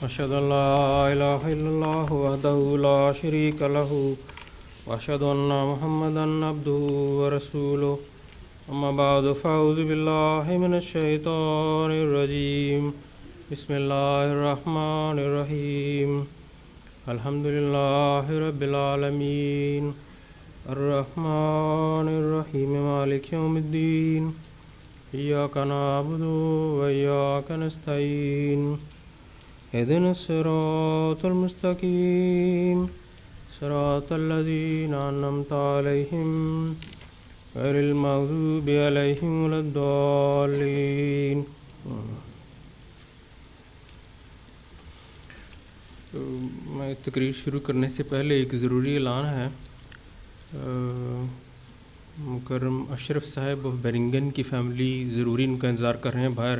أشهد أن لا إله إلا الله وحده لا شريك له وأشهد أن محمدا عبده ورسوله أما بعد فأعوذ بالله من الشيطان الرجيم بسم الله الرحمن الرحيم الحمد لله رب العالمين الرحمن الرحيم مالك يوم الدين إياك نعبد وإياك نستعين اهدنا الصراط المستقيم صراط الذين أنعمت عليهم غير المغضوب عليهم ولا الضالين. میں تقریر شروع کرنے سے پہلے ایک ضروری اعلان ہے. مکرم اشرف صاحب آف بیرنگن کی فیملی ضروری ان کا انتظار کر رہے ہیں باہر،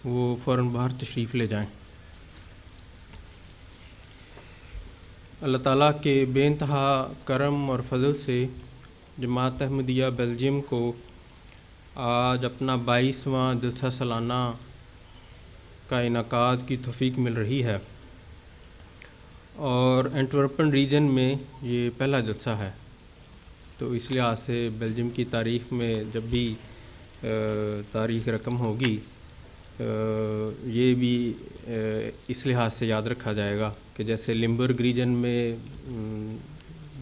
وہ فوراً باہر تشریف لے جائیں. اللہ تعالیٰ کے بے انتہا کرم اور فضل سے جماعت احمدیہ بیلجیم کو آج اپنا 22واں جلسہ سالانہ کا انعقاد کی توفیق مل رہی ہے، اور اینٹورپن ریجن میں یہ پہلا جلسہ ہے. تو اس لحاظ سے بیلجیم کی تاریخ میں جب بھی تاریخ رقم ہوگی یہ بھی اس لحاظ سے یاد رکھا جائے گا کہ جیسے لمبرگ ریجن میں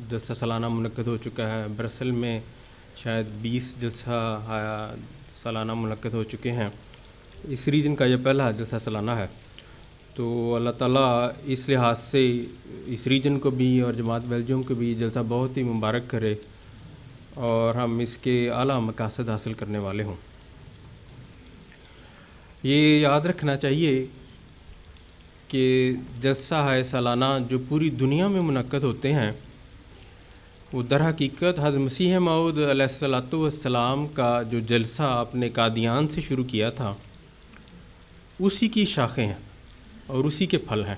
جلسہ سالانہ منعقد ہو چکا ہے، برسل میں شاید 20 جلسہ سالانہ منعقد ہو چکے ہیں، اس ریجن کا یہ پہلا جلسہ سالانہ ہے. تو اللہ تعالیٰ اس لحاظ سے اس ریجن کو بھی اور جماعت بیلجیم کو بھی جلسہ بہت ہی مبارک کرے اور ہم اس کے اعلیٰ مقاصد حاصل کرنے والے ہوں. یہ یاد رکھنا چاہیے کہ جلسہ سالانہ جو پوری دنیا میں منعقد ہوتے ہیں وہ در حقیقت حضرت مسیح موعود علیہ السلام کا جو جلسہ آپ نے قادیان سے شروع کیا تھا اسی کی شاخیں ہیں اور اسی کے پھل ہیں.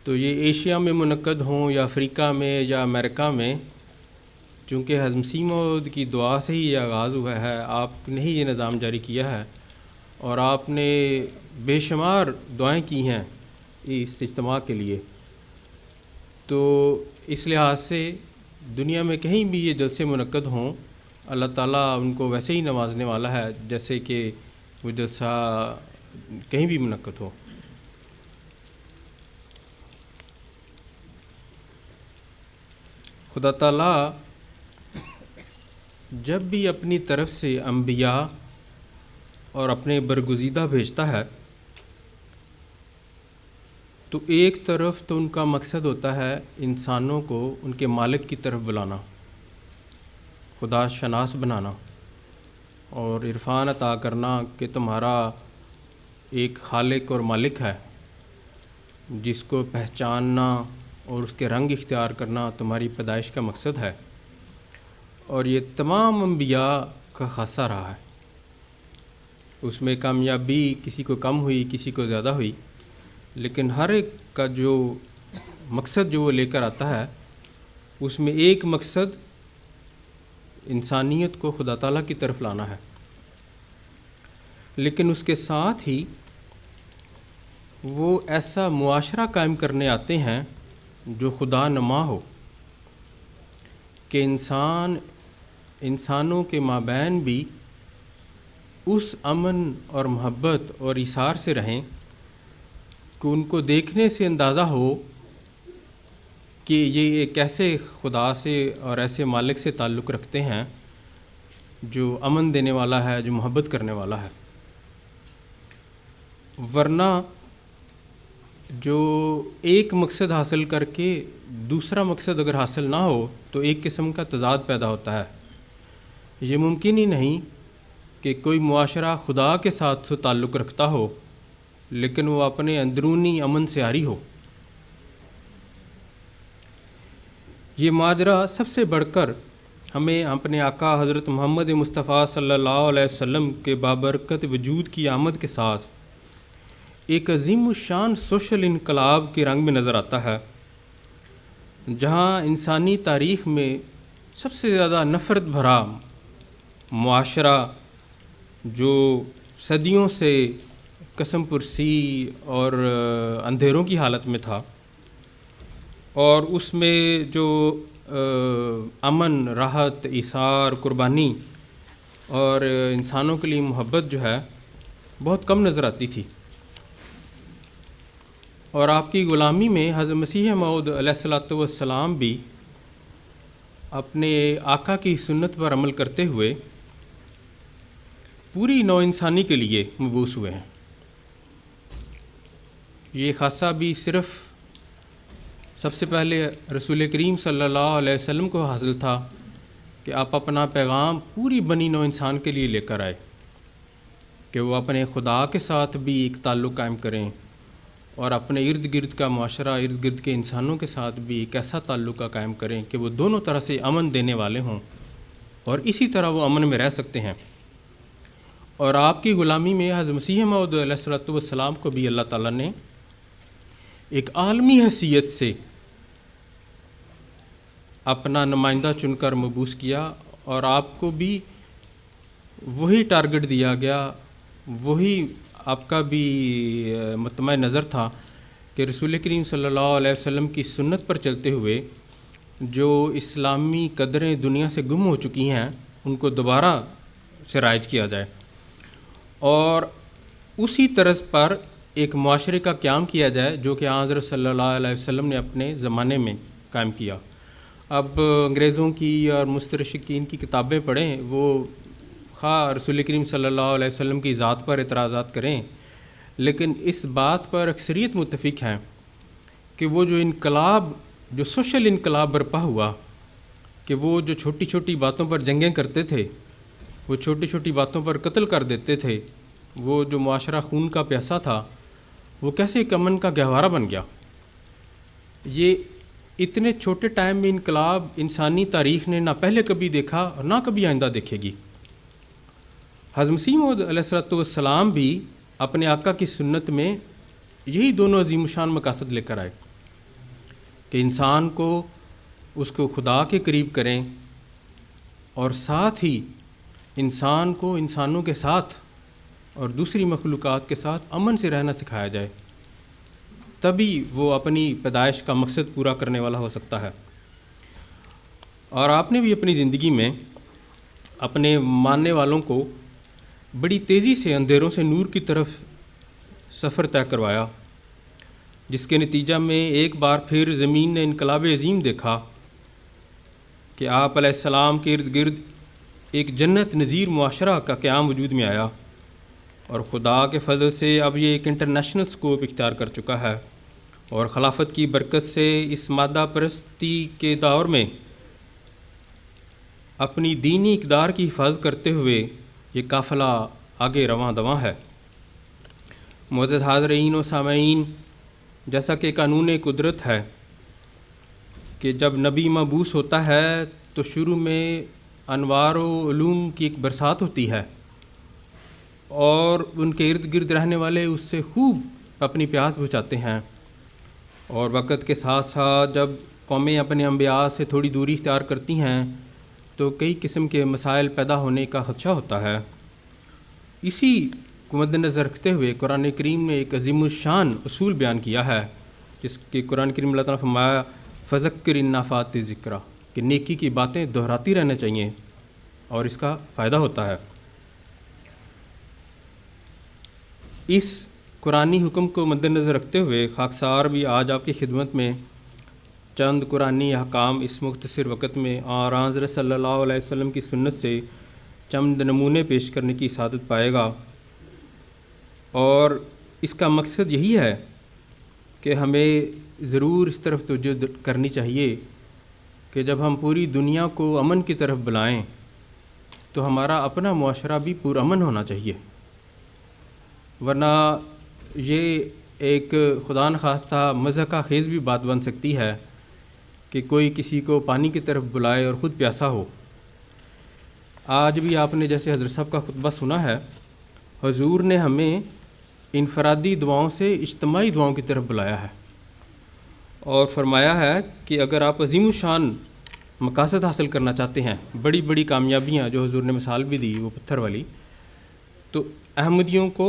تو یہ ایشیا میں منعقد ہوں یا افریقہ میں یا امریکہ میں، چونکہ حضرت مسیح موعود کی دعا سے ہی یہ آغاز ہوا ہے، آپ نے ہی یہ نظام جاری کیا ہے اور آپ نے بے شمار دعائیں کی ہیں اس اجتماع کے لیے. تو اس لحاظ سے دنیا میں کہیں بھی یہ جلسے منعقد ہوں اللہ تعالیٰ ان کو ویسے ہی نوازنے والا ہے جیسے کہ وہ جلسہ کہیں بھی منعقد ہو. خدا تعالیٰ جب بھی اپنی طرف سے انبیاء اور اپنے برگزیدہ بھیجتا ہے تو ایک طرف تو ان کا مقصد ہوتا ہے انسانوں کو ان کے مالک کی طرف بلانا، خدا شناس بنانا اور عرفان عطا کرنا کہ تمہارا ایک خالق اور مالک ہے جس کو پہچاننا اور اس کے رنگ اختیار کرنا تمہاری پیدائش کا مقصد ہے. اور یہ تمام انبیاء کا خاصہ رہا ہے. اس میں کامیابی کسی کو کم ہوئی کسی کو زیادہ ہوئی، لیکن ہر ایک کا جو مقصد جو وہ لے کر آتا ہے اس میں ایک مقصد انسانیت کو خدا تعالیٰ کی طرف لانا ہے. لیکن اس کے ساتھ ہی وہ ایسا معاشرہ قائم کرنے آتے ہیں جو خدا نما ہو، کہ انسانوں کے مابین بھی اس امن اور محبت اور ایثار سے رہیں کہ ان کو دیکھنے سے اندازہ ہو کہ یہ ایک ایسے خدا سے اور ایسے مالک سے تعلق رکھتے ہیں جو امن دینے والا ہے، جو محبت کرنے والا ہے. ورنہ جو ایک مقصد حاصل کر کے دوسرا مقصد اگر حاصل نہ ہو تو ایک قسم کا تضاد پیدا ہوتا ہے. یہ ممکن ہی نہیں کہ کوئی معاشرہ خدا کے ساتھ سے تعلق رکھتا ہو لیکن وہ اپنے اندرونی امن سے عاری ہو. یہ ماجرا سب سے بڑھ کر ہمیں اپنے آقا حضرت محمد مصطفیٰ صلی اللہ علیہ وسلم کے بابرکت وجود کی آمد کے ساتھ ایک عظیم الشان سوشل انقلاب کے رنگ میں نظر آتا ہے، جہاں انسانی تاریخ میں سب سے زیادہ نفرت بھرا معاشرہ جو صدیوں سے قسم پرسی اور اندھیروں کی حالت میں تھا، اور اس میں جو امن، راحت، ایثار، قربانی اور انسانوں کے لیے محبت جو ہے بہت کم نظر آتی تھی۔ اور آپ کی غلامی میں حضرت مسیح موعود علیہ الصلوۃ والسلام بھی اپنے آقا کی سنت پر عمل کرتے ہوئے پوری نو انسانی کے لیے مبعوث ہوئے ہیں۔ یہ خاصہ بھی صرف سب سے پہلے رسول کریم صلی اللہ علیہ وسلم کو حاصل تھا کہ آپ اپنا پیغام پوری بنی نو انسان کے لیے لے کر آئے، کہ وہ اپنے خدا کے ساتھ بھی ایک تعلق قائم کریں اور اپنے ارد گرد کا معاشرہ، ارد گرد کے انسانوں کے ساتھ بھی ایک ایسا تعلق قائم کریں کہ وہ دونوں طرح سے امن دینے والے ہوں، اور اسی طرح وہ امن میں رہ سکتے ہیں۔ اور آپ کی غلامی میں حضرت مسیح موعود علیہ الصلوۃ والسلام کو بھی اللہ تعالیٰ نے ایک عالمی حیثیت سے اپنا نمائندہ چن کر مبعوث کیا، اور آپ کو بھی وہی ٹارگٹ دیا گیا، وہی آپ کا بھی مطمع نظر تھا کہ رسول کریم صلی اللہ علیہ وسلم کی سنت پر چلتے ہوئے جو اسلامی قدریں دنیا سے گم ہو چکی ہیں ان کو دوبارہ سے رائج کیا جائے، اور اسی طرز پر ایک معاشرے کا قیام کیا جائے جو کہ حضرت صلی اللہ علیہ وسلم نے اپنے زمانے میں قائم کیا۔ اب انگریزوں کی اور مستشرقین کی کتابیں پڑھیں، وہ خواہ رسول کریم صلی اللہ علیہ وسلم کی ذات پر اعتراضات کریں، لیکن اس بات پر اکثریت متفق ہیں کہ وہ جو انقلاب، جو سوشل انقلاب برپا ہوا، کہ وہ جو چھوٹی چھوٹی باتوں پر جنگیں کرتے تھے، وہ چھوٹی چھوٹی باتوں پر قتل کر دیتے تھے، وہ جو معاشرہ خون کا پیاسا تھا، وہ کیسے ایک امن کا گہوارہ بن گیا۔ یہ اتنے چھوٹے ٹائم میں انقلاب انسانی تاریخ نے نہ پہلے کبھی دیکھا اور نہ کبھی آئندہ دیکھے گی۔ حضرت مسیح موعود علیہ الصلوۃ والسلام بھی اپنے آقا کی سنت میں یہی دونوں عظیم الشان مقاصد لے کر آئے کہ انسان کو اس کو خدا کے قریب کریں، اور ساتھ ہی انسان کو انسانوں کے ساتھ اور دوسری مخلوقات کے ساتھ امن سے رہنا سکھایا جائے، تبھی وہ اپنی پیدائش کا مقصد پورا کرنے والا ہو سکتا ہے۔ اور آپ نے بھی اپنی زندگی میں اپنے ماننے والوں کو بڑی تیزی سے اندھیروں سے نور کی طرف سفر طے کروایا، جس کے نتیجہ میں ایک بار پھر زمین نے انقلاب عظیم دیکھا کہ آپ علیہ السلام کے ارد گرد ایک جنت نظیر معاشرہ کا قیام وجود میں آیا، اور خدا کے فضل سے اب یہ ایک انٹرنیشنل سکوپ اختیار کر چکا ہے، اور خلافت کی برکت سے اس مادہ پرستی کے دور میں اپنی دینی اقدار کی حفاظت کرتے ہوئے یہ قافلہ آگے رواں دواں ہے۔ معزز حاضرین و سامعین، جیسا کہ قانون قدرت ہے کہ جب نبی مبعوث ہوتا ہے تو شروع میں انوار و علوم کی ایک برسات ہوتی ہے، اور ان کے ارد گرد رہنے والے اس سے خوب اپنی پیاس بجھاتے ہیں، اور وقت کے ساتھ ساتھ جب قومیں اپنے انبیاء سے تھوڑی دوری اختیار کرتی ہیں تو کئی قسم کے مسائل پیدا ہونے کا خدشہ ہوتا ہے۔ اسی کو مد نظر رکھتے ہوئے قرآن کریم نے ایک عظیم الشان اصول بیان کیا ہے، جس کہ قرآن کریم اللہ تعالیٰ نے فرمایا فذکر ان نفعت ذکریٰ، کہ نیکی کی باتیں دہراتی رہنا چاہیے اور اس کا فائدہ ہوتا ہے۔ اس قرآنی حکم کو مد نظر رکھتے ہوئے خاکسار بھی آج آپ کی خدمت میں چند قرآنی احکام اس مختصر وقت میں اور حضرت صلی اللہ علیہ وسلم کی سنت سے چند نمونے پیش کرنے کی سعادت پائے گا، اور اس کا مقصد یہی ہے کہ ہمیں ضرور اس طرف توجہ کرنی چاہیے کہ جب ہم پوری دنیا کو امن کی طرف بلائیں تو ہمارا اپنا معاشرہ بھی پرامن ہونا چاہیے، ورنہ یہ ایک خدا نخواستہ مضحکہ خیز بھی بات بن سکتی ہے کہ کوئی کسی کو پانی کی طرف بلائے اور خود پیاسا ہو۔ آج بھی آپ نے جیسے حضرت صاحب کا خطبہ سنا ہے، حضور نے ہمیں انفرادی دعاؤں سے اجتماعی دعاؤں کی طرف بلایا ہے، اور فرمایا ہے کہ اگر آپ عظیم الشان مقاصد حاصل کرنا چاہتے ہیں، بڑی بڑی کامیابیاں جو حضور نے مثال بھی دی وہ پتھر والی، تو احمدیوں کو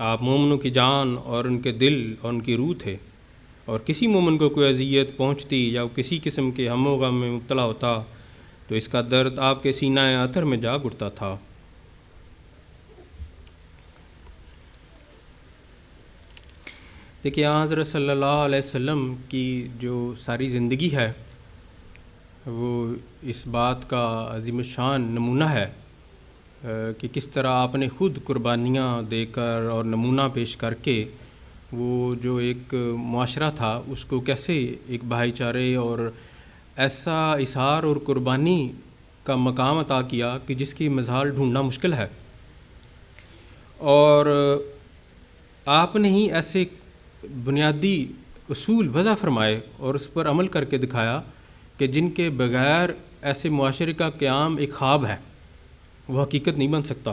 آپ مومنوں کی جان اور ان کے دل اور ان کی روح تھے، اور کسی مومن کو کوئی اذیت پہنچتی یا کسی قسم کے ہم و غم میں مبتلا ہوتا تو اس کا درد آپ کے سینہ اطہر میں جاگ اٹھتا تھا۔ دیکھیے حضرت صلی اللہ علیہ وسلم کی جو ساری زندگی ہے وہ اس بات کا عظیم الشان نمونہ ہے کہ کس طرح آپ نے خود قربانیاں دے کر اور نمونہ پیش کر کے وہ جو ایک معاشرہ تھا اس کو کیسے ایک بھائی چارے اور ایسا اظہار اور قربانی کا مقام عطا کیا کہ جس کی مثال ڈھونڈنا مشکل ہے، اور آپ نے ہی ایسے بنیادی اصول وضع فرمائے اور اس پر عمل کر کے دکھایا کہ جن کے بغیر ایسے معاشرے کا قیام ایک خواب ہے، وہ حقیقت نہیں بن سکتا۔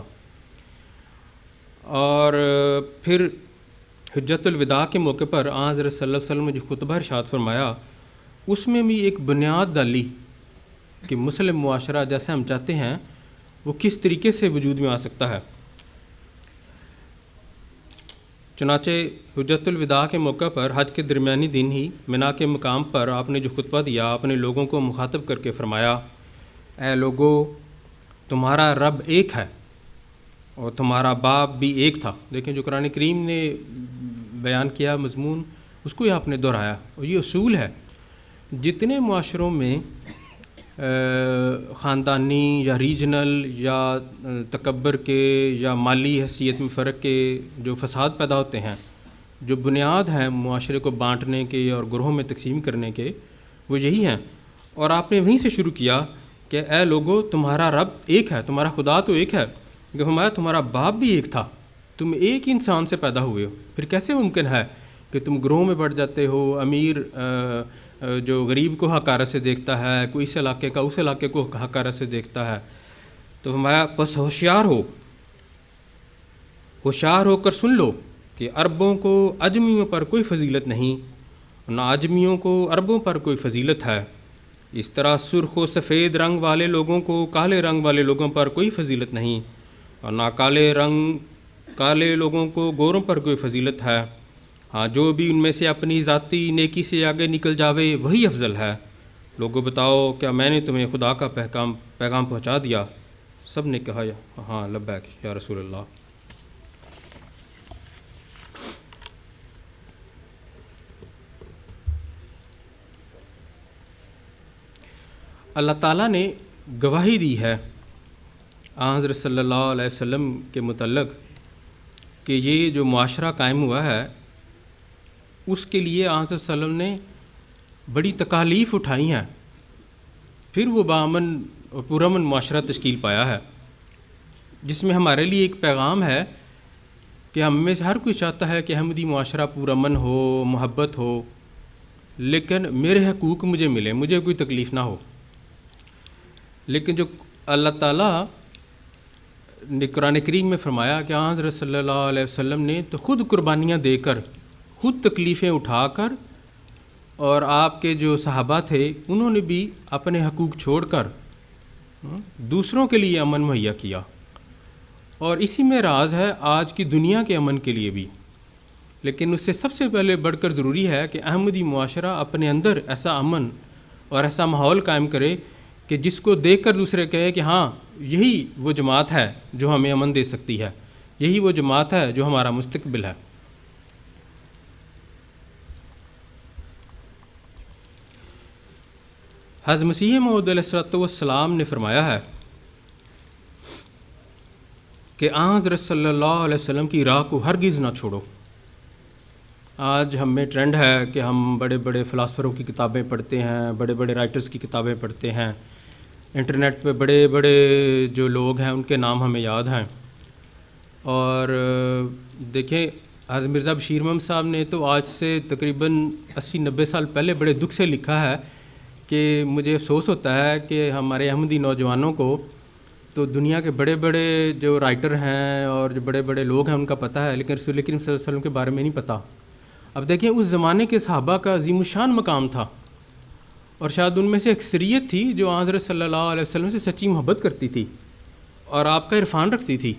اور پھر حجت الوداع کے موقع پر حضرت صلی اللہ علیہ وسلم نے جو خطبہ ارشاد فرمایا اس میں بھی ایک بنیاد ڈالی کہ مسلم معاشرہ جیسے ہم چاہتے ہیں وہ کس طریقے سے وجود میں آ سکتا ہے۔ چنانچہ حجت الوداع کے موقع پر حج کے درمیانی دن ہی منا کے مقام پر آپ نے جو خطبہ دیا، آپ نے لوگوں کو مخاطب کر کے فرمایا، اے لوگو، تمہارا رب ایک ہے اور تمہارا باپ بھی ایک تھا۔ دیکھیں جو قرآن کریم نے بیان کیا مضمون اس کو ہی آپ نے دہرایا، اور یہ اصول ہے۔ جتنے معاشروں میں خاندانی یا ریجنل یا تکبر کے یا مالی حیثیت میں فرق کے جو فساد پیدا ہوتے ہیں، جو بنیاد ہیں معاشرے کو بانٹنے کے اور گروہوں میں تقسیم کرنے کے، وہ یہی ہیں۔ اور آپ نے وہیں سے شروع کیا کہ اے لوگو، تمہارا رب ایک ہے، تمہارا خدا تو ایک ہے، کہ فرمایا تمہارا باپ بھی ایک تھا، تم ایک ہی انسان سے پیدا ہوئے ہو، پھر کیسے ممکن ہے کہ تم گروہوں میں بڑھ جاتے ہو؟ امیر جو غریب کو حقارت سے دیکھتا ہے، کوئی اس علاقے کا اس علاقے کو حقارت سے دیکھتا ہے۔ تو فرمایا بس ہوشیار ہو کر سن لو کہ عربوں کو عجمیوں پر کوئی فضیلت نہیں، نہ عجمیوں کو عربوں پر کوئی فضیلت ہے۔ اس طرح سرخ و سفید رنگ والے لوگوں کو کالے رنگ والے لوگوں پر کوئی فضیلت نہیں، اور نہ کالے لوگوں کو گوروں پر کوئی فضیلت ہے۔ ہاں، جو بھی ان میں سے اپنی ذاتی نیکی سے آگے نکل جاوے وہی افضل ہے۔ لوگوں بتاؤ، کیا میں نے تمہیں خدا کا پیغام پہنچا دیا؟ سب نے کہا ہاں لبیک یا رسول اللہ۔ اللہ تعالیٰ نے گواہی دی ہے حضرت صلی اللہ علیہ وسلم کے متعلق کہ یہ جو معاشرہ قائم ہوا ہے اس کے لیے حضرت صلی اللہ علیہ وسلم نے بڑی تکالیف اٹھائی ہیں، پھر وہ بامن اور پرامن معاشرہ تشکیل پایا ہے، جس میں ہمارے لیے ایک پیغام ہے کہ ہم میں سے ہر کوئی چاہتا ہے کہ احمدی معاشرہ پرامن ہو، محبت ہو، لیکن میرے حقوق مجھے ملے، مجھے کوئی تکلیف نہ ہو۔ لیکن جو اللہ تعالیٰ نے قرآن کریم میں فرمایا کہ حضرت صلی اللہ علیہ وسلم نے تو خود قربانیاں دے کر، خود تکلیفیں اٹھا کر، اور آپ کے جو صحابہ تھے انہوں نے بھی اپنے حقوق چھوڑ کر دوسروں کے لیے امن مہیا کیا، اور اسی میں راز ہے آج کی دنیا کے امن کے لیے بھی۔ لیکن اس سے سب سے پہلے بڑھ کر ضروری ہے کہ احمدی معاشرہ اپنے اندر ایسا امن اور ایسا ماحول قائم کرے کہ جس کو دیکھ کر دوسرے کہے کہ ہاں یہی وہ جماعت ہے جو ہمیں امن دے سکتی ہے، یہی وہ جماعت ہے جو ہمارا مستقبل ہے۔ حضرت مسیح موعود علیہ السلام نے فرمایا ہے کہ حضرت صلی اللہ علیہ وسلم کی راہ کو ہرگز نہ چھوڑو۔ آج ہم میں ٹرینڈ ہے کہ ہم بڑے بڑے فلاسفروں کی کتابیں پڑھتے ہیں، بڑے بڑے رائٹرز کی کتابیں پڑھتے ہیں، انٹرنیٹ پہ بڑے بڑے جو لوگ ہیں ان کے نام ہمیں یاد ہیں، اور دیکھیں حضرت مرزا بشیر محمد صاحب نے تو آج سے تقریباً 80-90 سال پہلے بڑے دکھ سے لکھا ہے کہ مجھے افسوس ہوتا ہے کہ ہمارے احمدی نوجوانوں کو تو دنیا کے بڑے بڑے جو رائٹر ہیں اور جو بڑے بڑے لوگ ہیں ان کا پتہ ہے، لیکن رسول کریم صلی اللہ علیہ وسلم کے بارے میں نہیں پتہ۔ اب دیکھیں اس زمانے کے صحابہ کا عظیم الشان مقام تھا، اور شاید ان میں سے اکثریت تھی جو حضرت صلی اللہ علیہ وسلم سے سچی محبت کرتی تھی اور آپ کا عرفان رکھتی تھی۔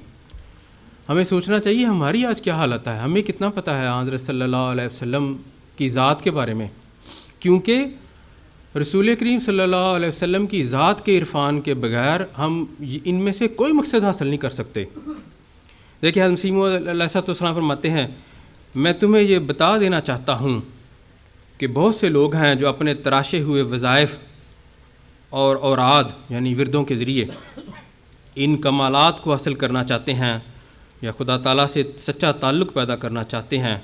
ہمیں سوچنا چاہیے ہماری آج کیا حالت ہے، ہمیں کتنا پتہ ہے حضرت صلی اللہ علیہ وسلم کی ذات کے بارے میں، کیونکہ رسول کریم صلی اللہ علیہ وسلم کی ذات کے عرفان کے بغیر ہم ان میں سے کوئی مقصد حاصل نہیں کر سکتے۔ دیکھیے حضرت مسیح موعود علیہ السلام فرماتے ہیں، میں تمہیں یہ بتا دینا چاہتا ہوں کہ بہت سے لوگ ہیں جو اپنے تراشے ہوئے وظائف اور اوراد یعنی وردوں کے ذریعے ان کمالات کو حاصل کرنا چاہتے ہیں یا خدا تعالیٰ سے سچا تعلق پیدا کرنا چاہتے ہیں،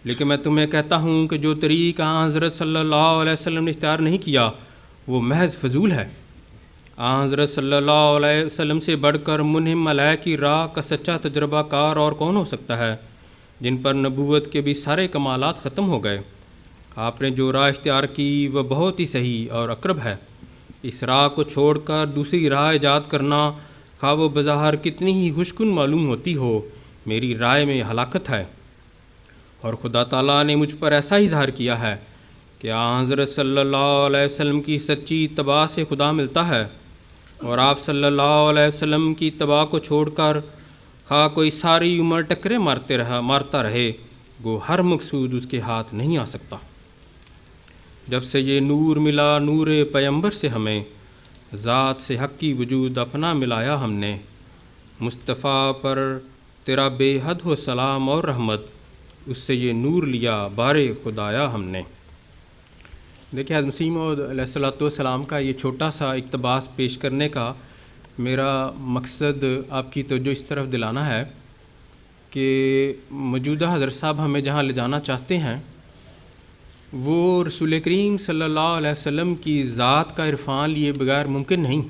لیکن میں تمہیں کہتا ہوں کہ جو طریقہ حضرت صلی اللہ علیہ وسلم نے اختیار نہیں کیا وہ محض فضول ہے۔ حضرت صلی اللہ علیہ وسلم سے بڑھ کر منہم علیہ کی راہ کا سچا تجربہ کار اور کون ہو سکتا ہے، جن پر نبوت کے بھی سارے کمالات ختم ہو گئے۔ آپ نے جو راہ اختیار کی وہ بہت ہی صحیح اور اقرب ہے۔ اس راہ کو چھوڑ کر دوسری راہ ایجاد کرنا، خواہ وہ بظاہر کتنی ہی خوشکن معلوم ہوتی ہو، میری رائے میں ہلاکت ہے۔ اور خدا تعالیٰ نے مجھ پر ایسا ہی ظاہر کیا ہے کہ حضرت صلی اللہ علیہ وسلم کی سچی اتباع سے خدا ملتا ہے، اور آپ صلی اللہ علیہ وسلم کی اتباع کو چھوڑ کر خواہ کوئی ساری عمر ٹکرے مارتا رہے، گو ہر مقصود اس کے ہاتھ نہیں آ سکتا۔ جب سے یہ نور ملا نور پیمبر سے ہمیں، ذات سے حق کی وجود اپنا ملایا ہم نے، مصطفیٰ پر تیرا بے حد ہو سلام اور رحمت، اس سے یہ نور لیا بار خدایا ہم نے۔ دیکھیں حضرت مسیح موعود علیہ السلام کا یہ چھوٹا سا اقتباس پیش کرنے کا میرا مقصد آپ کی توجہ اس طرف دلانا ہے کہ موجودہ حضرت صاحب ہمیں جہاں لے جانا چاہتے ہیں وہ رسول کریم صلی اللہ علیہ وسلم کی ذات کا عرفان لیے بغیر ممکن نہیں۔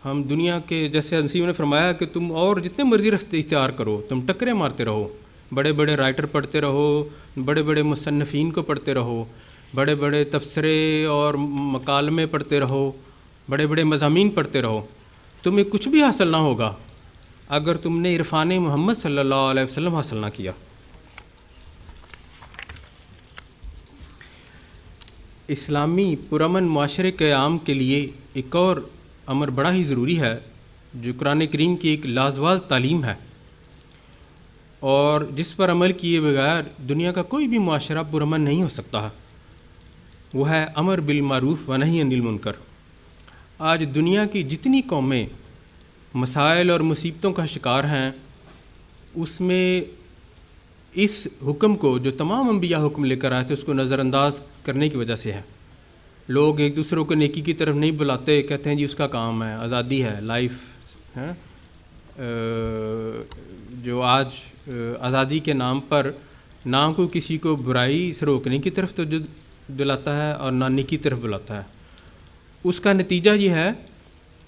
ہم دنیا کے جیسے مسیح نے فرمایا کہ تم اور جتنے مرضی راستے اختیار کرو، تم ٹکرے مارتے رہو، بڑے بڑے رائٹر پڑھتے رہو، بڑے بڑے مصنفین کو پڑھتے رہو، بڑے بڑے تبصرے اور مکالمے پڑھتے رہو، بڑے بڑے مضامین پڑھتے رہو، تمہیں کچھ بھی حاصل نہ ہوگا اگر تم نے عرفان محمد صلی اللہ علیہ وسلم حاصل نہ کیا۔ اسلامی پرامن معاشرے قیام کے لیے ایک اور امر بڑا ہی ضروری ہے جو قرآن کریم کی ایک لازوال تعلیم ہے، اور جس پر عمل کیے بغیر دنیا کا کوئی بھی معاشرہ پرامن نہیں ہو سکتا، وہ ہے امر بالمعروف و نہی عن المنکر۔ آج دنیا کی جتنی قومیں مسائل اور مصیبتوں کا شکار ہیں، اس میں اس حکم کو جو تمام انبیاء حکم لے کر آئے تھے اس کو نظر انداز کرنے کی وجہ سے ہے۔ لوگ ایک دوسروں کو نیکی کی طرف نہیں بلاتے، کہتے ہیں جی اس کا کام ہے، آزادی ہے، لائف ہے، جو آج آزادی کے نام پر نہ کوئی کسی کو برائی سے روکنے کی طرف تو دلاتا ہے اور نہ نیکی طرف بلاتا ہے، اس کا نتیجہ یہ ہے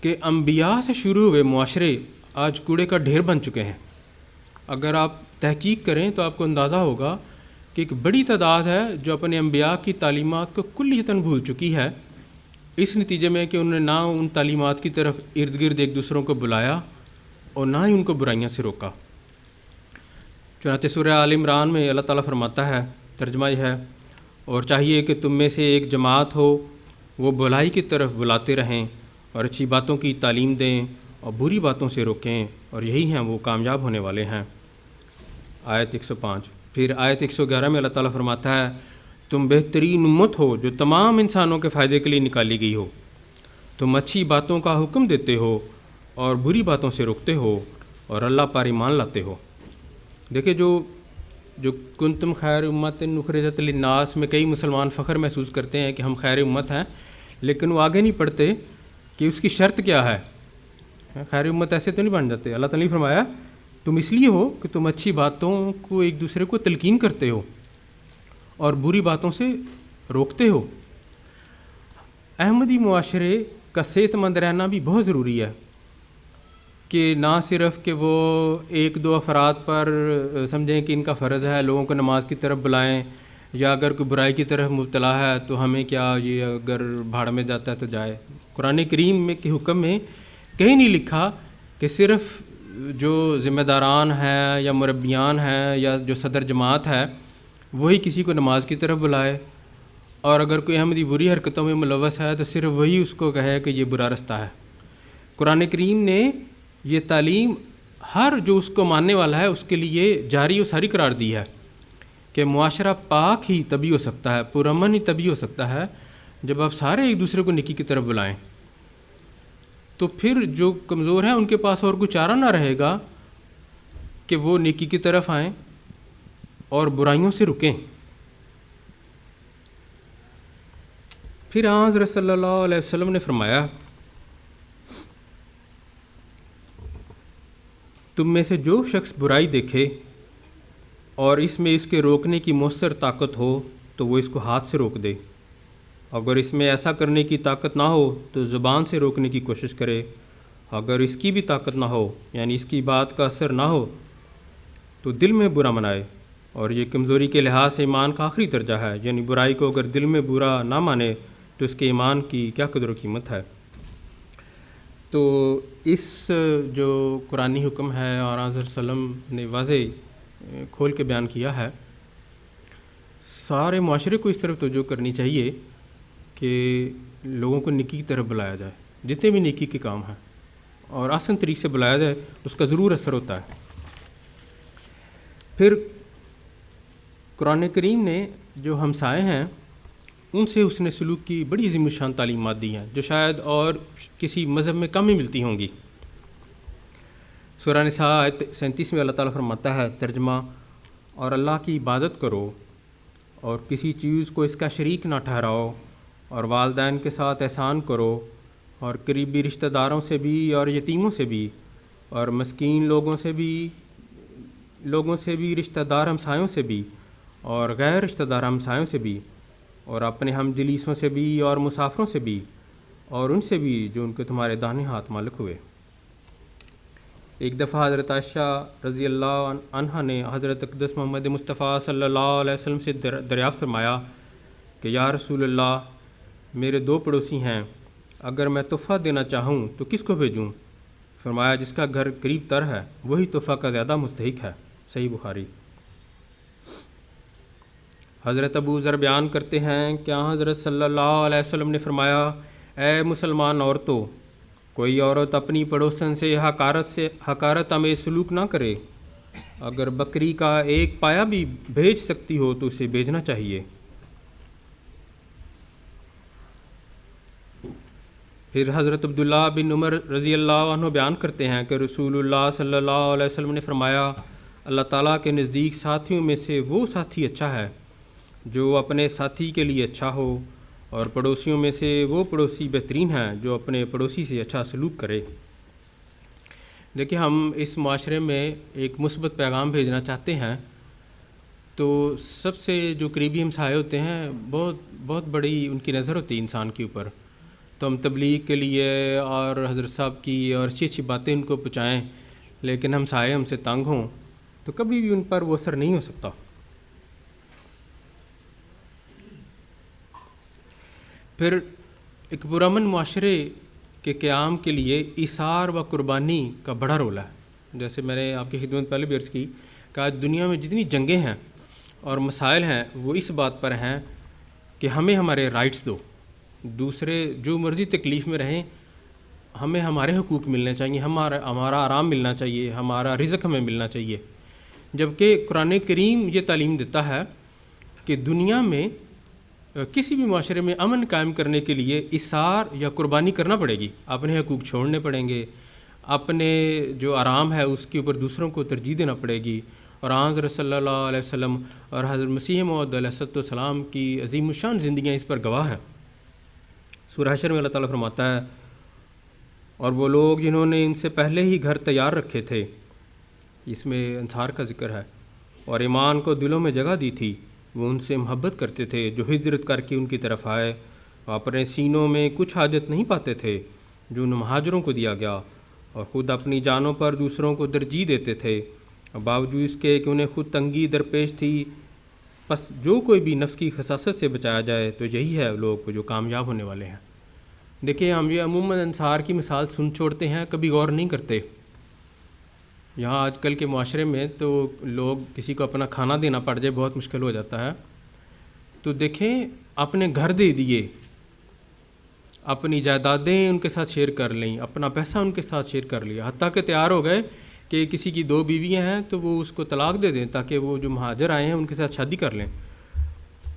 کہ انبیاء سے شروع ہوئے معاشرے آج کوڑے کا ڈھیر بن چکے ہیں۔ اگر آپ تحقیق کریں تو آپ کو اندازہ ہوگا کہ ایک بڑی تعداد ہے جو اپنے انبیاء کی تعلیمات کو کلیتاً بھول چکی ہے، اس نتیجے میں کہ انہوں نے نہ ان تعلیمات کی طرف ارد گرد ایک دوسروں کو بلایا اور نہ ہی ان کو برائیاں سے روکا۔ چنانچہ سورہ آل عمران میں اللہ تعالیٰ فرماتا ہے، ترجمہ یہ ہے، اور چاہیے کہ تم میں سے ایک جماعت ہو، وہ بھلائی کی طرف بلاتے رہیں اور اچھی باتوں کی تعلیم دیں اور بری باتوں سے روکیں، اور یہی ہیں وہ کامیاب ہونے والے ہیں۔ آیت 105۔ پھر آیت 111 میں اللہ تعالیٰ فرماتا ہے، تم بہترین امت ہو جو تمام انسانوں کے فائدے کے لیے نکالی گئی ہو، تم اچھی باتوں کا حکم دیتے ہو اور بری باتوں سے روکتے ہو اور اللہ پر ایمان لاتے ہو۔ دیکھیں جو کنتم خیر امت اخرجت للناس میں کئی مسلمان فخر محسوس کرتے ہیں کہ ہم خیر امت ہیں، لیکن وہ آگے نہیں پڑھتے کہ اس کی شرط کیا ہے۔ خیر امت ایسے تو نہیں بن جاتے۔ اللہ تعالیٰ نے فرمایا تم اس لیے ہو کہ تم اچھی باتوں کو ایک دوسرے کو تلقین کرتے ہو اور بری باتوں سے روکتے ہو۔ احمدی معاشرے کا صحت مند رہنا بھی بہت ضروری ہے کہ نہ صرف کہ وہ ایک دو افراد پر سمجھیں کہ ان کا فرض ہے لوگوں کو نماز کی طرف بلائیں، یا اگر کوئی برائی کی طرف مبتلا ہے تو ہمیں کیا، یہ اگر بھاڑ میں جاتا ہے تو جائے۔ قرآن کریم میں کے حکم میں کہیں نہیں لکھا کہ صرف جو ذمہ داران ہیں یا مربیان ہیں یا جو صدر جماعت ہے وہی کسی کو نماز کی طرف بلائے، اور اگر کوئی احمدی بری حرکتوں میں ملوث ہے تو صرف وہی اس کو کہے کہ یہ برا رستہ ہے۔ قرآن کریم نے یہ تعلیم ہر جو اس کو ماننے والا ہے اس کے لیے جاری و ساری قرار دی ہے کہ معاشرہ پاک ہی تبھی ہو سکتا ہے، پرامن ہی تبھی ہو سکتا ہے جب آپ سارے ایک دوسرے کو نیکی کی طرف بلائیں۔ تو پھر جو کمزور ہیں ان کے پاس اور کوئی چارہ نہ رہے گا کہ وہ نیکی کی طرف آئیں اور برائیوں سے رکیں۔ پھر حضرت صلی اللہ علیہ وسلم نے فرمایا، تم میں سے جو شخص برائی دیکھے اور اس میں اس کے روکنے کی مؤثر طاقت ہو تو وہ اس کو ہاتھ سے روک دے، اگر اس میں ایسا کرنے کی طاقت نہ ہو تو زبان سے روکنے کی کوشش کرے، اگر اس کی بھی طاقت نہ ہو یعنی اس کی بات کا اثر نہ ہو تو دل میں برا منائے، اور یہ کمزوری کے لحاظ سے ایمان کا آخری درجہ ہے، یعنی برائی کو اگر دل میں برا نہ مانے تو اس کے ایمان کی کیا قدر و قیمت ہے۔ تو اس جو قرآنی حکم ہے اور حضرت صلی اللہ علیہ وسلم نے واضح کھول کے بیان کیا ہے، سارے معاشرے کو اس طرف توجہ کرنی چاہیے کہ لوگوں کو نیکی کی طرف بلایا جائے، جتنے بھی نیکی کے کام ہیں اور آسان طریقے سے بلایا جائے، اس کا ضرور اثر ہوتا ہے۔ پھر قرآن کریم نے جو ہمسائے ہیں ان سے حسن سلوک کی بڑی عظیم الشان تعلیمات دی ہیں جو شاید اور کسی مذہب میں کم ہی ملتی ہوں گی۔ سورہ نساء آیت 37 میں اللہ تعالیٰ فرماتا ہے ترجمہ، اور اللہ کی عبادت کرو اور کسی چیز کو اس کا شریک نہ ٹھہراؤ، اور والدین کے ساتھ احسان کرو، اور قریبی رشتہ داروں سے بھی اور یتیموں سے بھی اور مسکین لوگوں سے بھی رشتہ دار ہمسایوں سے بھی اور غیر رشتہ دار ہمسایوں سے بھی، اور اپنے ہم جلیسوں سے بھی اور مسافروں سے بھی، اور ان سے بھی جو ان کے تمہارے داہنے ہاتھ مالک ہوئے۔ ایک دفعہ حضرت عائشہ رضی اللہ عنہا نے حضرت اقدس محمد مصطفیٰ صلی اللہ علیہ وسلم سے دریافت فرمایا کہ یا رسول اللہ، میرے 2 پڑوسی ہیں، اگر میں تحفہ دینا چاہوں تو کس کو بھیجوں؟ فرمایا جس کا گھر قریب تر ہے وہی تحفہ کا زیادہ مستحق ہے۔ صحیح بخاری۔ حضرت ابو ذر بیان کرتے ہیں کہ حضرت صلی اللہ علیہ وسلم نے فرمایا، اے مسلمان عورتوں، کوئی عورت اپنی پڑوسن سے حقارت آمیز سلوک نہ کرے، اگر بکری کا ایک پایا بھی بھیج سکتی ہو تو اسے بھیجنا چاہیے۔ پھر حضرت عبداللہ بن عمر رضی اللہ عنہ بیان کرتے ہیں کہ رسول اللہ صلی اللہ علیہ وسلم نے فرمایا، اللہ تعالیٰ کے نزدیک ساتھیوں میں سے وہ ساتھی اچھا ہے جو اپنے ساتھی کے لیے اچھا ہو، اور پڑوسیوں میں سے وہ پڑوسی بہترین ہیں جو اپنے پڑوسی سے اچھا سلوک کرے۔ دیکھیں، ہم اس معاشرے میں ایک مثبت پیغام بھیجنا چاہتے ہیں تو سب سے جو قریبی ہمسائے ہوتے ہیں بہت بڑی ان کی نظر ہوتی ہے انسان کے اوپر، تو ہم تبلیغ کے لیے اور حضرت صاحب کی اور اچھی باتیں ان کو پہنچائیں، لیکن ہمسائے ہم سے تنگ ہوں تو کبھی بھی ان پر وہ اثر نہیں ہو سکتا۔ پھر ایک پرامن معاشرے کے قیام کے لیے ایثار و قربانی کا بڑا رول ہے۔ جیسے میں نے آپ کی خدمت پہلے بھی عرض کی کہ آج دنیا میں جتنی جنگیں ہیں اور مسائل ہیں وہ اس بات پر ہیں کہ ہمیں ہمارے رائٹس دو، دوسرے جو مرضی تکلیف میں رہیں، ہمیں ہمارے حقوق ملنے چاہیے، ہمارا آرام ملنا چاہیے، ہمارا رزق ہمیں ملنا چاہیے۔ جبکہ قرآن کریم یہ تعلیم دیتا ہے کہ دنیا میں کسی بھی معاشرے میں امن قائم کرنے کے لیے ایثار یا قربانی کرنا پڑے گی، اپنے حقوق چھوڑنے پڑیں گے، اپنے جو آرام ہے اس کے اوپر دوسروں کو ترجیح دینا پڑے گی۔ اور حضرت صلی اللہ علیہ وسلم اور حضرت مسیح موعود علیہ السلام کی عظیم الشان زندگیاں اس پر گواہ ہیں۔ سورہ حشر میں اللہ تعالیٰ فرماتا ہے، اور وہ لوگ جنہوں نے ان سے پہلے ہی گھر تیار رکھے تھے، اس میں انصار کا ذکر ہے، اور ایمان کو دلوں میں جگہ دی تھی، وہ ان سے محبت کرتے تھے جو ہجرت کر کے ان کی طرف آئے، اور اپنے سینوں میں کچھ حاجت نہیں پاتے تھے جو ان مہاجروں کو دیا گیا، اور خود اپنی جانوں پر دوسروں کو ترجیح دیتے تھے، اور باوجود اس کے کہ انہیں خود تنگی درپیش تھی۔ پس جو کوئی بھی نفس کی خساست سے بچایا جائے تو یہی ہے لوگ جو کامیاب ہونے والے ہیں۔ دیکھیں، ہم یہ عموماً انصار کی مثال سن چھوڑتے ہیں، کبھی غور نہیں کرتے۔ یہاں آج کل کے معاشرے میں تو لوگ کسی کو اپنا کھانا دینا پڑ جائے بہت مشکل ہو جاتا ہے، تو دیکھیں اپنے گھر دے دیے، اپنی جائیدادیں ان کے ساتھ شیئر کر لیں، اپنا پیسہ ان کے ساتھ شیئر کر لیا، حتیٰ کہ تیار ہو گئے کہ کسی کی 2 بیویاں ہیں تو وہ اس کو طلاق دے دیں تاکہ وہ جو مہاجر آئے ہیں ان کے ساتھ شادی کر لیں.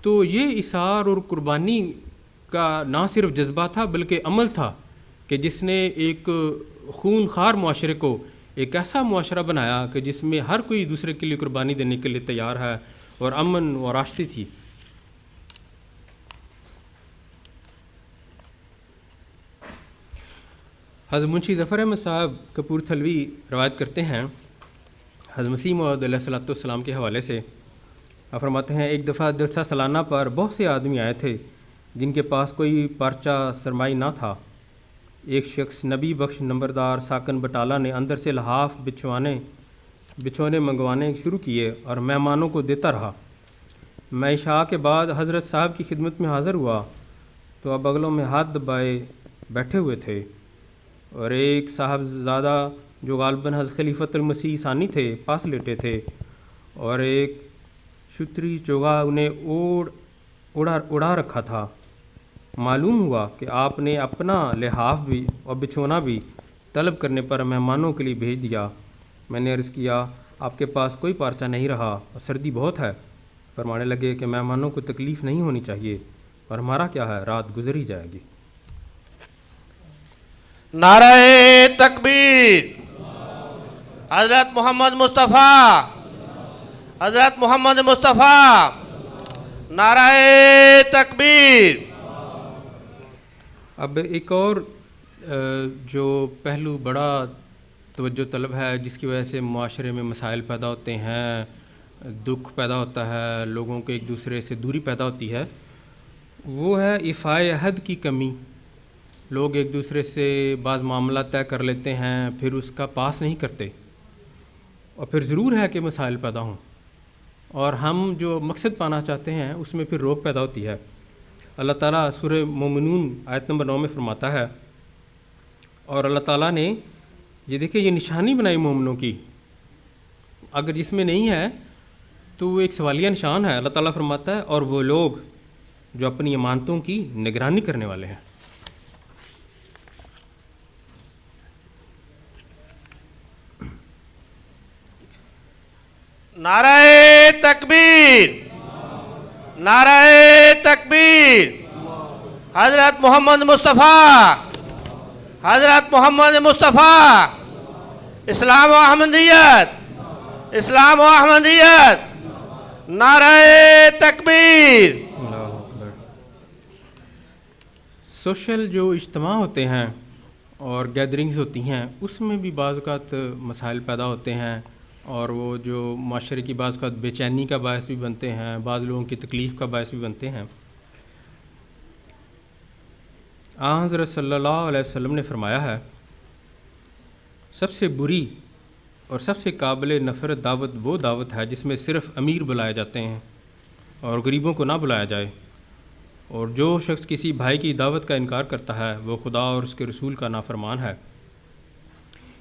تو یہ اثار اور قربانی کا نہ صرف جذبہ تھا بلکہ عمل تھا کہ جس نے ایک خون خوار معاشرے کو ایک ایسا معاشرہ بنایا کہ جس میں ہر کوئی دوسرے کے لیے قربانی دینے کے لیے تیار ہے اور امن و راشتی تھی. حضرت منشی ظفر احمد صاحب کپورتھلوی روایت کرتے ہیں حضرت مسیح موعود علیہ الصلوۃ والسلام کے حوالے سے. آپ فرماتے ہیں ایک دفعہ جلسہ سالانہ پر بہت سے آدمی آئے تھے جن کے پاس کوئی پرچہ سرمائی نہ تھا. ایک شخص نبی بخش نمبردار ساکن بٹالہ نے اندر سے لحاف بچھونے منگوانے شروع کیے اور مہمانوں کو دیتا رہا. میں عشاء کے بعد حضرت صاحب کی خدمت میں حاضر ہوا تو اب بغلوں میں ہاتھ دبائے بیٹھے ہوئے تھے اور ایک صاحبزادہ جو غالباً حضرت خلیفۃ المسیح ثانی تھے پاس لیٹے تھے اور ایک شتری چوغا انہیں اڑا رکھا تھا. معلوم ہوا کہ آپ نے اپنا لحاف بھی اور بچھونا بھی طلب کرنے پر مہمانوں کے لیے بھیج دیا. میں نے عرض کیا آپ کے پاس کوئی پارچہ نہیں رہا اور سردی بہت ہے. فرمانے لگے کہ مہمانوں کو تکلیف نہیں ہونی چاہیے اور ہمارا کیا ہے، رات گزر ہی جائے گی. نعرہ تکبیر. حضرت محمد مصطفیٰ، حضرت محمد مصطفیٰ. نعرہ تکبیر. اب ایک اور جو پہلو بڑا توجہ طلب ہے جس کی وجہ سے معاشرے میں مسائل پیدا ہوتے ہیں، دکھ پیدا ہوتا ہے، لوگوں کو ایک دوسرے سے دوری پیدا ہوتی ہے، وہ ہے ایفائے عہد کی کمی. لوگ ایک دوسرے سے بعض معاملات طے کر لیتے ہیں پھر اس کا پاس نہیں کرتے اور پھر ضرور ہے کہ مسائل پیدا ہوں اور ہم جو مقصد پانا چاہتے ہیں اس میں پھر روک پیدا ہوتی ہے. اللہ تعالیٰ سورہ مومنون آیت نمبر 9 میں فرماتا ہے اور اللہ تعالیٰ نے یہ دیکھیں یہ نشانی بنائی مومنوں کی، اگر جس میں نہیں ہے تو وہ ایک سوالیہ نشان ہے. اللہ تعالیٰ فرماتا ہے اور وہ لوگ جو اپنی امانتوں کی نگرانی کرنے والے ہیں. نعرہ تکبیر. نعرہ تکبیر. حضرت محمد مصطفیٰ، حضرت محمد مصطفیٰ. اسلام و احمدیت، اسلام و احمدیت. نعرہ تکبیر. سوشل جو اجتماع ہوتے ہیں اور گیدرنگز ہوتی ہیں اس میں بھی بعض اوقات مسائل پیدا ہوتے ہیں اور وہ جو معاشرے کی بعض اوقات بے چینی کا باعث بھی بنتے ہیں، بعض لوگوں کی تکلیف کا باعث بھی بنتے ہیں. حضرت صلی اللہ علیہ وسلم نے فرمایا ہے سب سے بری اور سب سے قابل نفرت دعوت وہ دعوت ہے جس میں صرف امیر بلائے جاتے ہیں اور غریبوں کو نہ بلایا جائے، اور جو شخص کسی بھائی کی دعوت کا انکار کرتا ہے وہ خدا اور اس کے رسول کا نافرمان ہے.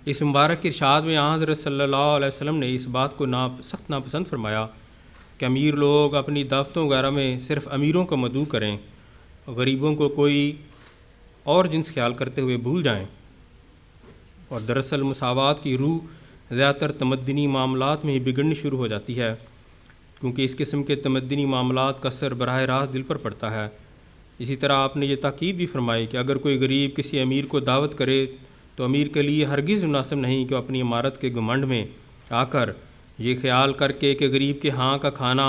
اس مبارک ارشاد میں حضرت صلی اللہ علیہ وسلم نے اس بات کو سخت ناپسند فرمایا کہ امیر لوگ اپنی دعوتوں وغیرہ میں صرف امیروں کو مدعو کریں، غریبوں کو کوئی اور جنس خیال کرتے ہوئے بھول جائیں. اور دراصل مساوات کی روح زیادہ تر تمدنی معاملات میں ہی بگڑنی شروع ہو جاتی ہے کیونکہ اس قسم کے تمدنی معاملات کا اثر براہ راست دل پر پڑتا ہے. اسی طرح آپ نے یہ تاکید بھی فرمائی کہ اگر کوئی غریب کسی امیر کو دعوت کرے تو امیر کے لیے ہرگز مناسب نہیں کہ وہ اپنی عمارت کے گھمنڈ میں آ کر یہ خیال کر کے کہ غریب کے ہاں کا کھانا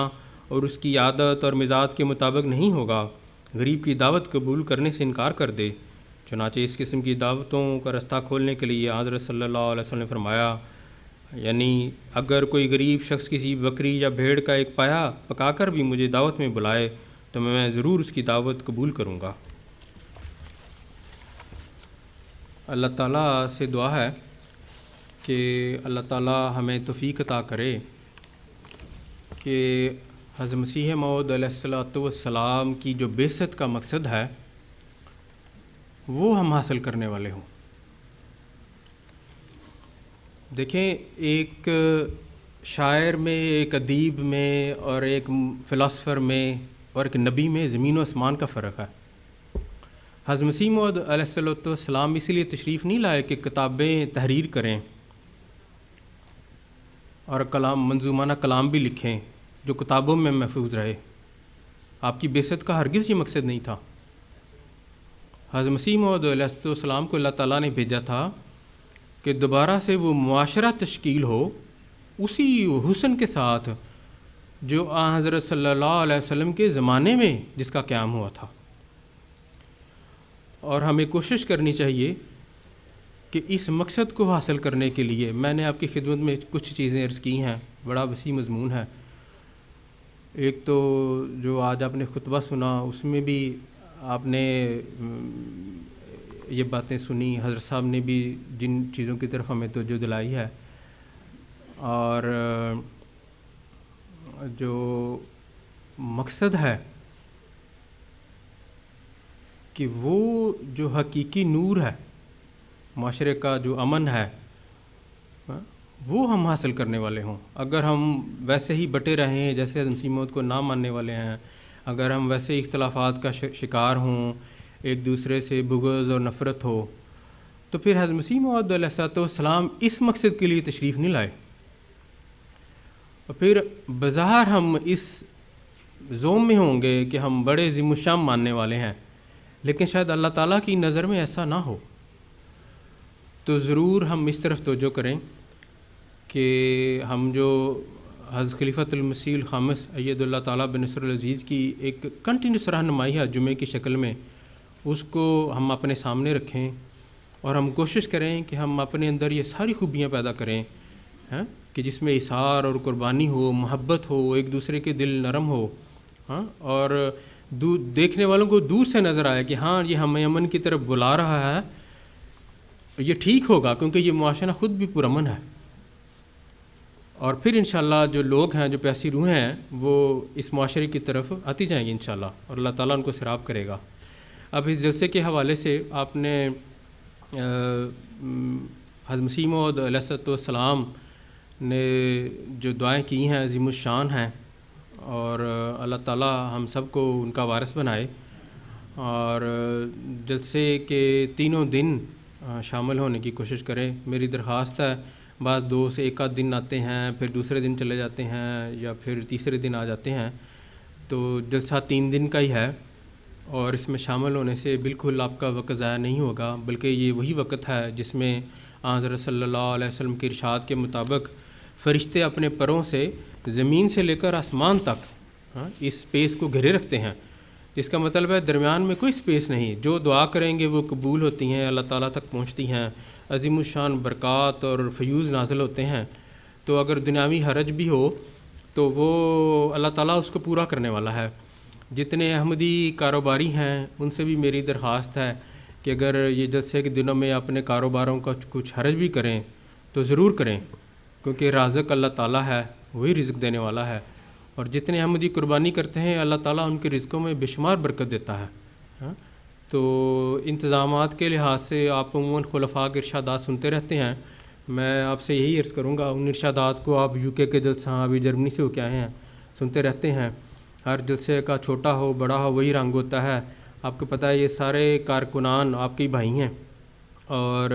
اور اس کی عادت اور مزاج کے مطابق نہیں ہوگا، غریب کی دعوت قبول کرنے سے انکار کر دے. چنانچہ اس قسم کی دعوتوں کا رستہ کھولنے کے لیے حضرت صلی اللہ علیہ وسلم نے فرمایا یعنی اگر کوئی غریب شخص کسی بکری یا بھیڑ کا ایک پایا پکا کر بھی مجھے دعوت میں بلائے تو میں ضرور اس کی دعوت قبول کروں گا. اللہ تعالیٰ سے دعا ہے کہ اللہ تعالیٰ ہمیں توفیق عطا کرے کہ حضرت مسیح موعود علیہ الصلوۃ والسلام کی جو بعثت کا مقصد ہے وہ ہم حاصل کرنے والے ہوں. دیکھیں ایک شاعر میں، ایک ادیب میں اور ایک فلاسفر میں اور ایک نبی میں زمین و آسمان کا فرق ہے. حضرت مسیح موعود علیہ الصلوۃ والسلام اس لیے تشریف نہیں لائے کہ کتابیں تحریر کریں اور کلام منظومانہ کلام بھی لکھیں جو کتابوں میں محفوظ رہے۔ آپ کی بعثت کا ہرگز یہ مقصد نہیں تھا۔ حضرت مسیح موعود علیہ السلام کو اللہ تعالیٰ نے بھیجا تھا کہ دوبارہ سے وہ معاشرہ تشکیل ہو اسی حسن کے ساتھ جو آن حضرت صلی اللہ علیہ وسلم کے زمانے میں جس کا قیام ہوا تھا۔ اور ہمیں کوشش کرنی چاہیے کہ اس مقصد کو حاصل کرنے کے لیے میں نے آپ کی خدمت میں کچھ چیزیں عرض کی ہیں، بڑا وسیع مضمون ہے۔ ایک تو جو آج آپ نے خطبہ سنا اس میں بھی آپ نے یہ باتیں سنی، حضرت صاحب نے بھی جن چیزوں کی طرف ہمیں توجہ دلائی ہے، اور جو مقصد ہے کہ وہ جو حقیقی نور ہے معاشرے کا، جو امن ہے، وہ ہم حاصل کرنے والے ہوں۔ اگر ہم ویسے ہی بٹے رہیں جیسے حضرت مسیح موعود کو نہ ماننے والے ہیں، اگر ہم ویسے ہی اختلافات کا شکار ہوں، ایک دوسرے سے بغض اور نفرت ہو، تو پھر حضرت مسیح موعود علیہ السلام اس مقصد کے لیے تشریف نہیں لائے، اور پھر بظاہر ہم اس زوم میں ہوں گے کہ ہم بڑے عظیم الشان ماننے والے ہیں، لیکن شاید اللہ تعالیٰ کی نظر میں ایسا نہ ہو۔ تو ضرور ہم اس طرف توجہ کریں کہ ہم جو حضرت خلیفۃ المسیح الخامس اید اللہ تعالیٰ بنصر العزیز کی ایک کنٹینیوس رہنمائی ہے جمعے کی شکل میں، اس کو ہم اپنے سامنے رکھیں، اور ہم کوشش کریں کہ ہم اپنے اندر یہ ساری خوبیاں پیدا کریں کہ جس میں اثار اور قربانی ہو، محبت ہو، ایک دوسرے کے دل نرم ہو، اور دیکھنے والوں کو دور سے نظر آئے کہ ہاں یہ ہمیں امن کی طرف بلا رہا ہے، یہ ٹھیک ہوگا کیونکہ یہ معاشرہ خود بھی پرامن ہے۔ اور پھر انشاءاللہ جو لوگ ہیں، جو پیاسی روحیں ہیں، وہ اس معاشرے کی طرف آتی جائیں گی انشاءاللہ، اور اللہ تعالیٰ ان کو سیراب کرے گا۔ اب اس جلسے کے حوالے سے آپ نے حضرت مسیح موعود علیہ السلام نے جو دعائیں کی ہیں عظیم الشان ہیں، اور اللہ تعالیٰ ہم سب کو ان کا وارث بنائے، اور جلسے کے تینوں دن شامل ہونے کی کوشش کریں۔ میری درخواست ہے، بعض 2 سے 1 آدھ دن آتے ہیں، پھر دوسرے دن چلے جاتے ہیں، یا پھر تیسرے دن آ جاتے ہیں، تو جلسہ 3 دن کا ہی ہے، اور اس میں شامل ہونے سے بالکل آپ کا وقت ضائع نہیں ہوگا، بلکہ یہ وہی وقت ہے جس میں حضرت صلی اللہ علیہ وسلم کے ارشاد کے مطابق فرشتے اپنے پروں سے زمین سے لے کر آسمان تک اس سپیس کو گھیرے رکھتے ہیں۔ اس کا مطلب ہے درمیان میں کوئی سپیس نہیں، جو دعا کریں گے وہ قبول ہوتی ہیں، اللہ تعالیٰ تک پہنچتی ہیں، عظیم الشان برکات اور فیوز نازل ہوتے ہیں۔ تو اگر دنیاوی حرج بھی ہو تو وہ اللہ تعالیٰ اس کو پورا کرنے والا ہے۔ جتنے احمدی کاروباری ہیں ان سے بھی میری درخواست ہے کہ اگر یہ جلسے کے دنوں میں اپنے کاروباروں کا کچھ حرج بھی کریں تو ضرور کریں، کیونکہ رازق اللہ تعالیٰ ہے، وہی رزق دینے والا ہے، اور جتنے احمدی قربانی کرتے ہیں اللہ تعالیٰ ان کے رزقوں میں بے شمار برکت دیتا ہے۔ تو انتظامات کے لحاظ سے آپ عموماً خلفاء کے ارشادات سنتے رہتے ہیں، میں آپ سے یہی عرض کروں گا ان ارشادات کو آپ UK کے جلسہ ابھی جرمنی سے ہو کے آئے ہیں سنتے رہتے ہیں۔ ہر جلسے کا چھوٹا ہو بڑا ہو وہی رنگ ہوتا ہے، آپ کو پتہ ہے یہ سارے کارکنان آپ کے ہی بھائی ہیں، اور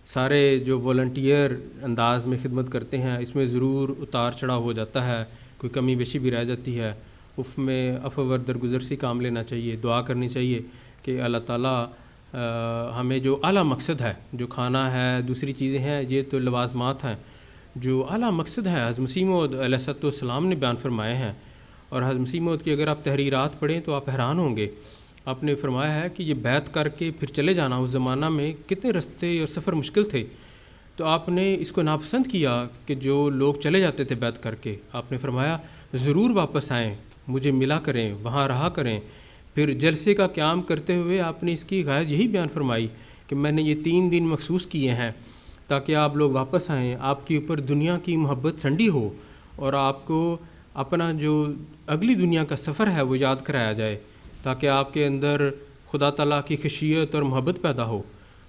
سارے جو والنٹیئر انداز میں خدمت کرتے ہیں، اس میں ضرور اتار چڑھاؤ ہو جاتا ہے، کوئی کمی بیشی بھی رہ جاتی ہے، اس میں عفو و درگزر سے کام لینا چاہیے، دعا کرنی چاہیے کہ اللہ تعالیٰ ہمیں جو اعلیٰ مقصد ہے، جو کھانا ہے دوسری چیزیں ہیں، یہ تو لوازمات ہیں، جو اعلیٰ مقصد ہے حضرت مسیح موعود علیہ السلام نے بیان فرمائے ہیں، اور حضرت مسیح موعود کی اگر آپ تحریرات پڑھیں تو آپ حیران ہوں گے۔ آپ نے فرمایا ہے کہ یہ بیعت کر کے پھر چلے جانا، اس زمانہ میں کتنے رستے اور سفر مشکل تھے، تو آپ نے اس کو ناپسند کیا کہ جو لوگ چلے جاتے تھے بیعت کر کے، آپ نے فرمایا ضرور واپس آئیں، مجھے ملا کریں، وہاں رہا کریں۔ پھر جلسے کا قیام کرتے ہوئے آپ نے اس کی غایت یہی بیان فرمائی کہ میں نے یہ 3 دن مخصوص کیے ہیں تاکہ آپ لوگ واپس آئیں، آپ کے اوپر دنیا کی محبت ٹھنڈی ہو، اور آپ کو اپنا جو اگلی دنیا کا سفر ہے وہ یاد کرایا جائے، تاکہ آپ کے اندر خدا تعالیٰ کی خشیت اور محبت پیدا ہو۔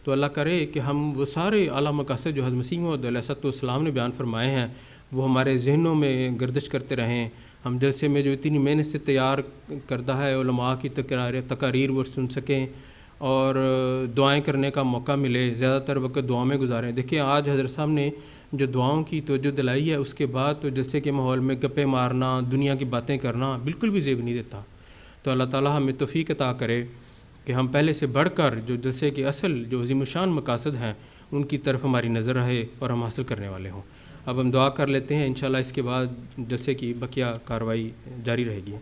تو اللہ کرے کہ ہم وہ سارے اعلیٰ مقاصد جو حضرت مسیح موعود علیہ السلام نے بیان فرمائے ہیں وہ ہمارے ذہنوں میں گردش کرتے رہیں، ہم جلسے میں جو اتنی محنت سے تیار کردہ ہے علماء کی تقاریر وہ سن سکیں، اور دعائیں کرنے کا موقع ملے، زیادہ تر وقت دعاؤں میں گزاریں۔ دیکھیں آج حضرت صاحب نے جو دعاؤں کی توجہ دلائی ہے، اس کے بعد تو جلسے کے ماحول میں گپے مارنا، دنیا کی باتیں کرنا بالکل بھی زیب نہیں دیتا۔ تو اللہ تعالیٰ ہمیں توفیق عطا کرے کہ ہم پہلے سے بڑھ کر جو جلسے کے اصل جو عظیم الشان مقاصد ہیں ان کی طرف ہماری نظر رہے اور ہم حاصل کرنے والے ہوں۔ اب ہم دعا کر لیتے ہیں، انشاءاللہ اس کے بعد جلسے کی بقیہ کارروائی جاری رہے گی۔